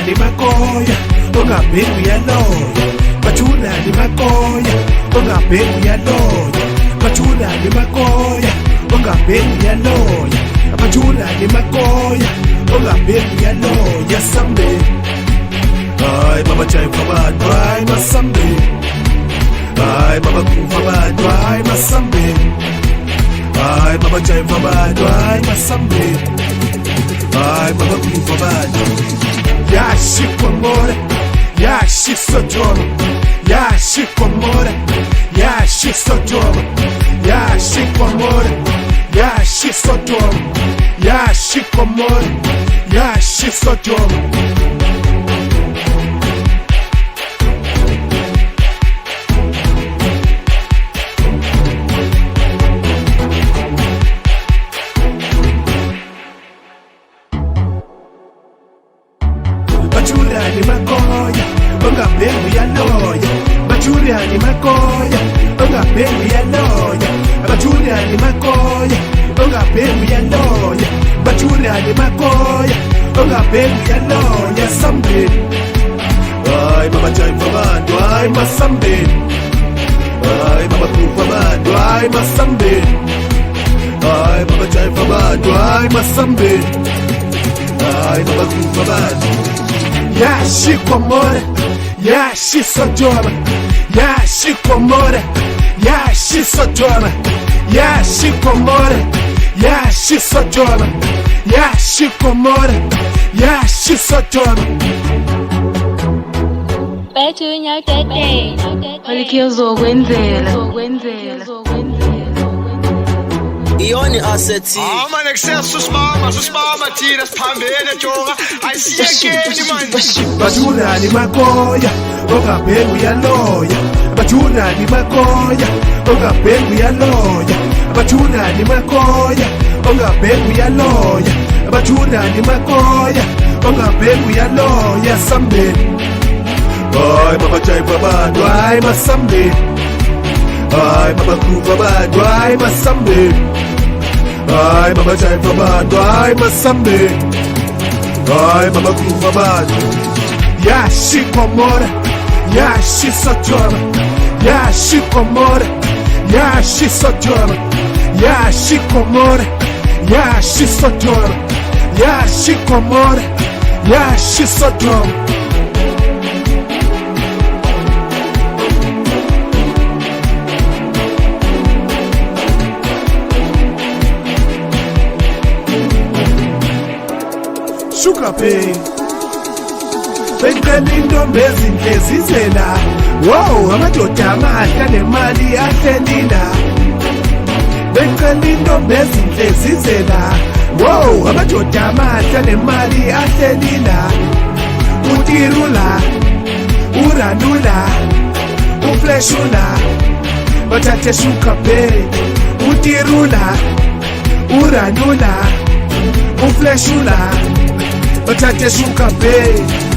ni makoya, onga mbegu ya loya. Machula ni makoya, onga mbegu ya loya. Machula ni makoya, onga mbegu ya loya. Machula ni makoya, onga mbegu ya loya. Sambe, ay mama chai mama dry masambe. Ay mama kufa ba dry masambe. Ay mama chai mama dry masambe. Ay mama kufa ba dry. Yashi kwa more, yashi sojoro, yashi kwa more, yashi sojoro, yashi kwa more, yashi sojoro, yashi kwa more, yashi sojoro. Machula ni makoya, onga mbegu ya loya. Machula ni makoya, onga mbegu ya loya. Machula ni makoya, onga mbegu ya loya. Machula ni makoya, onga mbegu ya loya. Sambe, ay mama chai mama dry masambe. Ay mama kufa mama dry masambe. Ay mama chai mama dry masambe. Ay mama kufa mama. Yashi kwa more, yashi sojora, yashi kwa more, yashi sojora, yashi kwa more, yashi sojora, yashi kwa more, yashi sojora. Better not that day. Ioni asseti. Man excesso spama, så spama tiras pambene joga. I see again man. Machula ni makoya, onga mbegu ya loya. Machula ni makoya, onga mbegu ya loya. Machula ni makoya, onga mbegu ya loya. abathula ni makoya ongabheki uyaloya sambeni hayi mabajayiva abantu hayi masambeni hayi mabagruva abantu hayi masambeni hayi mabajayiva abantu hayi masambeni hayi mabagruva abantu yashikomora yashisotshoma yashikomora yashisotshoma yashikomora yashisotshoma yashikomora yashisotshoma Sugar Pay becela intombi ezinhle zizela wow amadoda amahle anemali ahlelila becela intombi ezinhle zizela wow amadoda amahle anemali ahlelila utirula uranula ufleshula bathathe Sugar Pay utirula uranula ufleshula bathathe Sugar Pay